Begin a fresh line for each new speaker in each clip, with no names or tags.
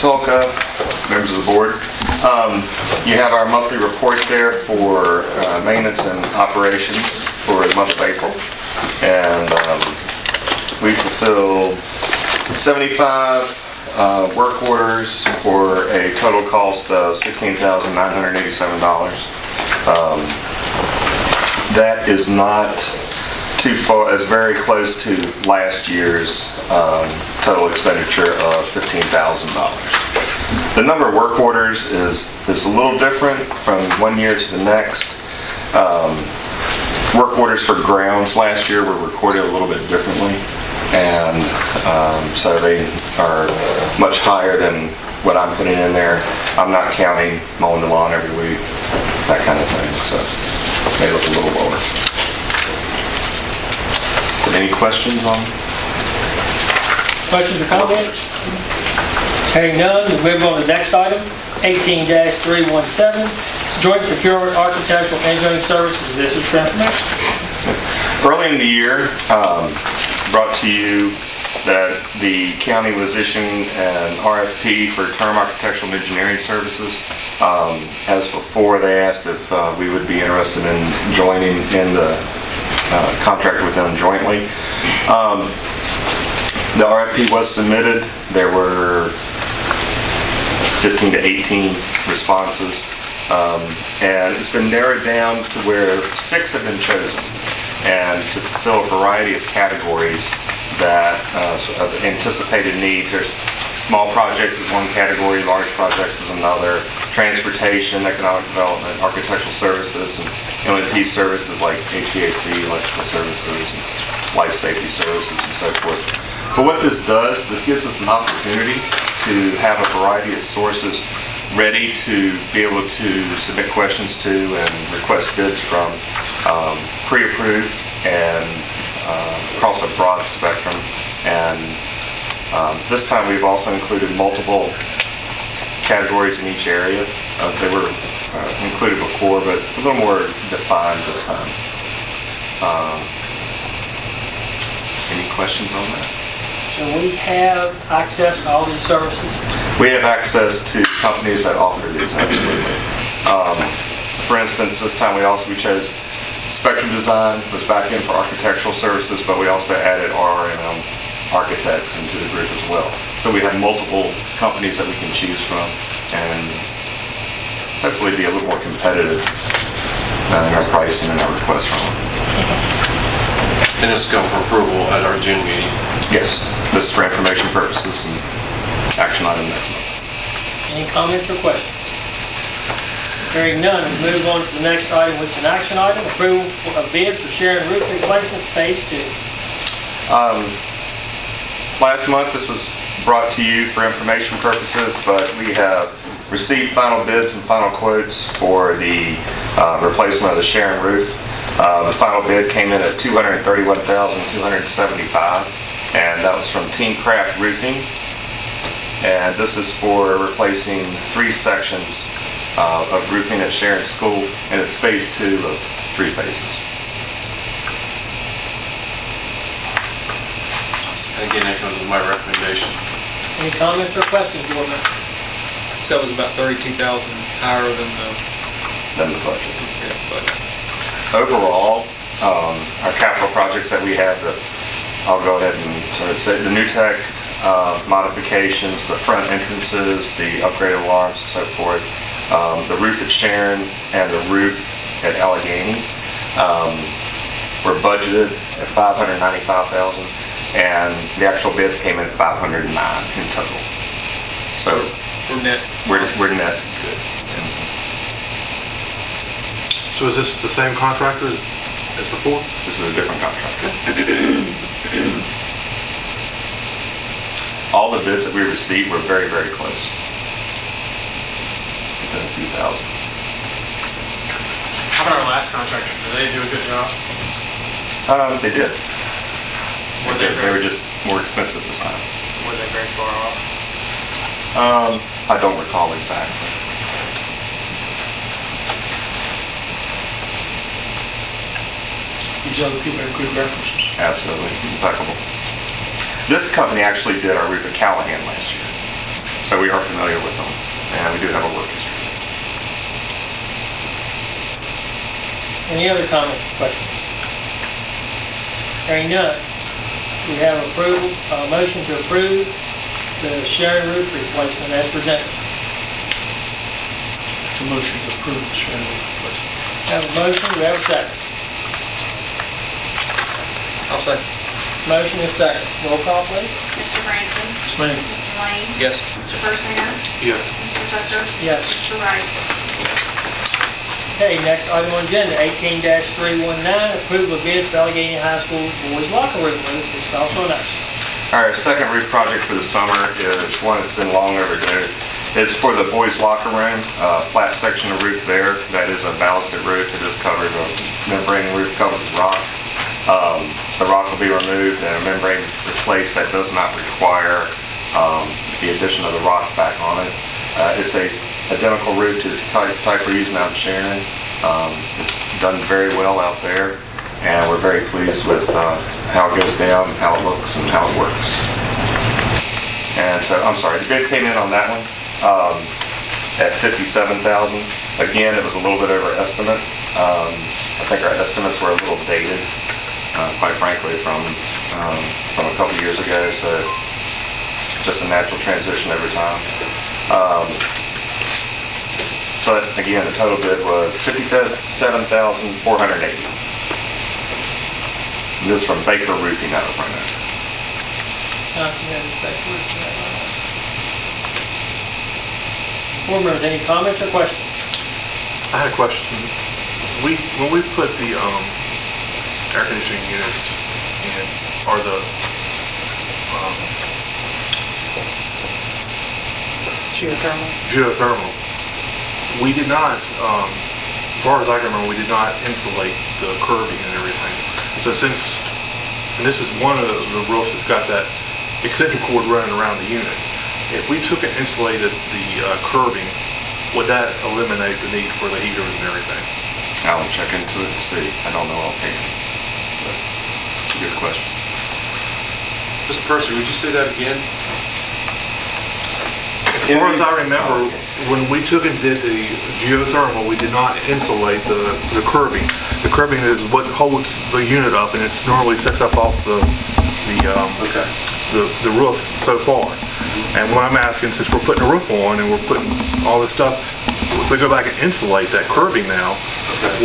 Kotulka, members of the board. You have our monthly report there for maintenance and operations for the month of April. And we fulfilled 75 work orders for a total cost of $16,987. That is not too far, it's very close to last year's total expenditure of $15,000. The number of work orders is a little different from one year to the next. Work orders for grounds last year were recorded a little bit differently, and so they are much higher than what I'm putting in there. I'm not counting mowing the lawn every week, that kind of thing, so they look a little lower. Any questions on?
Questions or comments? Hearing none, we move on to the next item, 18-317, Joint Procurement Architectural Engineering Services. This is for information.
Early in the year, brought to you that the county was issuing an RFP for term architectural engineering services. As before, they asked if we would be interested in joining in the contract with them jointly. The RFP was submitted. There were 15 to 18 responses, and it's been narrowed down to where 6 have been chosen, and to fulfill a variety of categories that of anticipated needs. There's small projects is one category, large projects is another, transportation, economic development, architectural services, and M&P services like HVAC, electrical services, and life safety services, and so forth. But what this does, this gives us an opportunity to have a variety of sources ready to be able to submit questions to and request bids from, pre-approved and across a broad spectrum. And this time we've also included multiple categories in each area. They were included before, but a little more defined this time. Any questions on that?
So we have access to all these services?
We have access to companies that offer these, absolutely. For instance, this time we chose Spectrum Design was back in for architectural services, but we also added R&M architects into the group as well. So we have multiple companies that we can choose from and hopefully be a little more competitive in our pricing and our requests from them.
And it's come for approval at our June meeting.
Yes, this is for information purposes and action item next month.
Any comments or questions? Hearing none, we move on to the next item, which is an action item, approval of bid for Sharon Roof Replacement Phase 2.
Last month, this was brought to you for information purposes, but we have received final bids and final quotes for the replacement of the Sharon roof. The final bid came in at $231,275, and that was from Team Craft Roofing. And this is for replacing 3 sections of roofing at Sharon School, and it's phase 2 of 3 phases.
Again, that comes with my recommendation.
Any comments or questions, board members?
So that was about $32,000 higher than the
budget.
budget.
Overall, our capital projects that we have, I'll go ahead and sort of say the new tech modifications, the front entrances, the upgraded alarms, and so forth, the roof at Sharon and the roof at Alleghany were budgeted at $595,000, and the actual bids came in at $509 in total. So we're net good.
So is this the same contractor as before?
This is a different contractor. All the bids that we received were very, very close. Within a few thousand.
How about our last contractor? Did they do a good job?
They did.
Were
They were just more expensive this time.
Were they very far off?
I don't recall exactly.
These other people have good references.
Absolutely, impeccable. This company actually did our roof at Callahan last year. So we are familiar with them, and we do have a work history.
Any other comments or questions? Hearing none, we have motion to approve the sharing roof replacement as presented.
Motion to approve the sharing roof replacement.
Have a motion, we have a second.
I'll second.
Motion and second. Roll call, please.
Mr. Branson.
Yes, ma'am.
Mr. Lane.
Yes.
Mr. Bursinger.
Yes.
Mr. Tucker.
Yes.
Mr. Wright.
Okay, next item on agenda, 18-319, approval of bid for Alleghany High School boys locker room roof. This is also an action.
Our second roof project for the summer is one that's been long overdue. It's for the boys' locker room, flat section of roof there. That is a ballasted roof. It is covered, a membrane roof covered with rock. The rock will be removed and a membrane replaced that does not require the addition of the rock back on it. It's a identical roof to the type we're using out in Sharon. It's done very well out there, and we're very pleased with how it goes down, how it looks, and how it works. And so, I'm sorry, the bid came in on that one at $57,000. Again, it was a little bit over estimate. I think our estimates were a little dated, quite frankly, from a couple years ago, so just a natural transition over time. But again, the total bid was $57,480. This is from Baker Roofing out of Roanoke.
Board members, any comments or questions?
I had a question. When we put the air conditioning units in, or the geothermal, we did not, as far as I can remember, we did not insulate the curbing and everything. So and this is one of the roofs that's got that extension cord running around the unit. If we took and insulated the curbing, would that eliminate the need for the heaters and everything?
I'll check into it and see. I don't know offhand. But it's a good question.
Mr. Percy, would you say that again?
As far as I remember, when we took and did the geothermal, we did not insulate the curbing. The curbing is what holds the unit up, and it's normally sets up off the roof so far. And what I'm asking, since we're putting a roof on and we're putting all this stuff, if we go back and insulate that curbing now,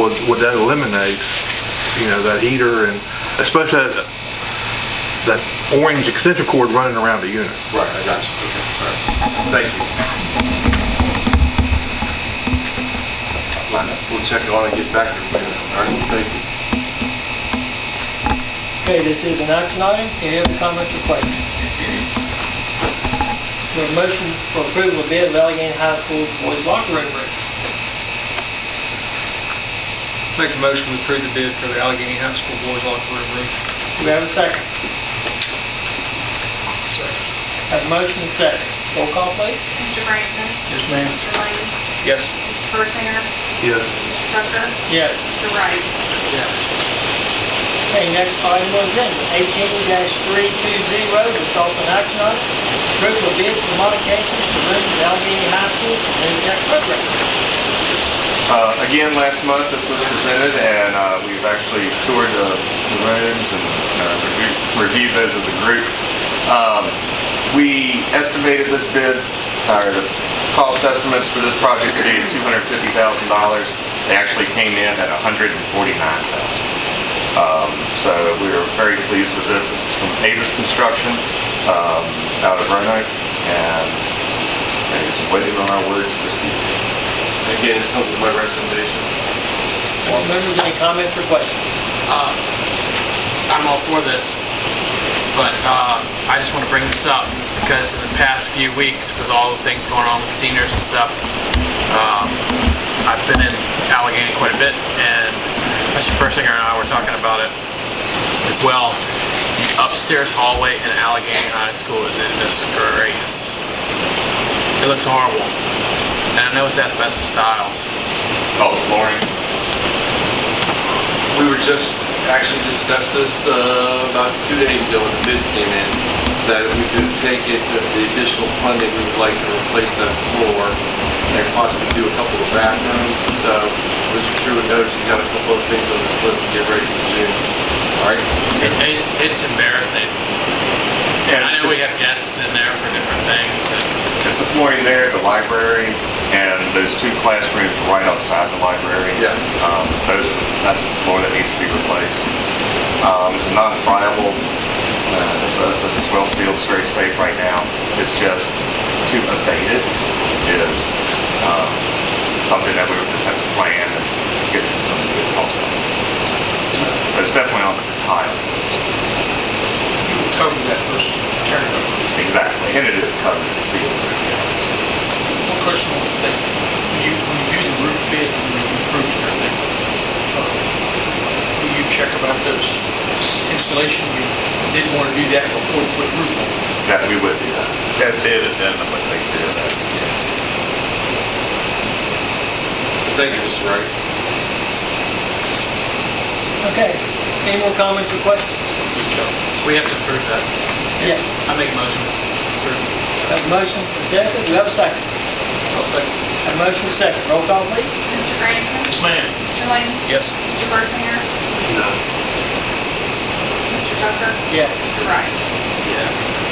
would that eliminate, that heater and especially that orange extension cord running around the unit?
Right, I got you. Okay, all right. Thank you. We'll check it on and get back to you. All right, thank you.
Okay, this is an action item. Any other comments or questions? We have a motion for approval of bid of Alleghany High School boys locker room roof.
Make a motion to approve the bid for the Alleghany High School boys locker room roof.
Do we have a second? Have a motion and second. Roll call, please.
Mr. Branson.
Yes, ma'am.
Mr. Lane.
Yes.
Mr. Bursinger.
Yes.
Mr. Tucker.
Yes.
Mr. Wright.
Yes.
Okay, next item on agenda, 18-320, this is also an action item. Approval of bid for modifications to roof at Alleghany High School for new deck program.
Again, last month this was presented, and we've actually toured the rooms and reviewed those as a group. We estimated this bid, or the cost estimates for this project to be $250,000. They actually came in at $149,000. So we were very pleased with this. This is from Avis Construction out of Roanoke, and it's waiting on our word to proceed.
Again, this comes with my recommendation.
Board members, any comments or questions?
I'm all for this, but I just want to bring this up because in the past few weeks, with all the things going on with seniors and stuff, I've been in Alleghany quite a bit, and Mr. Persinger and I were talking about it as well. The upstairs hallway in Alleghany High School is a disgrace. It looks horrible, and I know it's asbestos tiles.
Oh, the flooring.
We were just actually discussed this about 2 days ago when the bids came in. that if we could take it, the additional funding, we would like to replace that floor and possibly do a couple of bathrooms. So Mr. Truett knows he's got a couple of things on his list to get ready for June. All right?
It's embarrassing. And I know we have guests in there for different things, and
It's the flooring there, the library, and those two classrooms right outside the library.
Yeah.
That's the floor that needs to be replaced. It's a non-friable asbestos. It's well sealed. It's very safe right now. It's just to abate it is something that we would just have to plan and get something good cost on. But it's definitely on the tile list.
Cover that first tear it up.
Exactly, and it is covered and sealed.
One question on that, when you do the roof bid, and you approve and everything, will you check about those installation? You didn't want to do that before you put roof on.
That we would do that.
That's it, and then I'm gonna take care of that.
Thank you, Mr. Wright.
Okay, any more comments or questions?
we have to approve that.
Yes.
I make a motion to approve.
Have a motion from Jacob, do we have a second?
I'll second.
Have a motion second, roll call please.
Mr. Franklin?
Yes, ma'am.
Mr. Lane?
Yes.
Mr. Bursinger?
No.
Mr. Tucker?
Yes.
Mr. Wright?
Yes.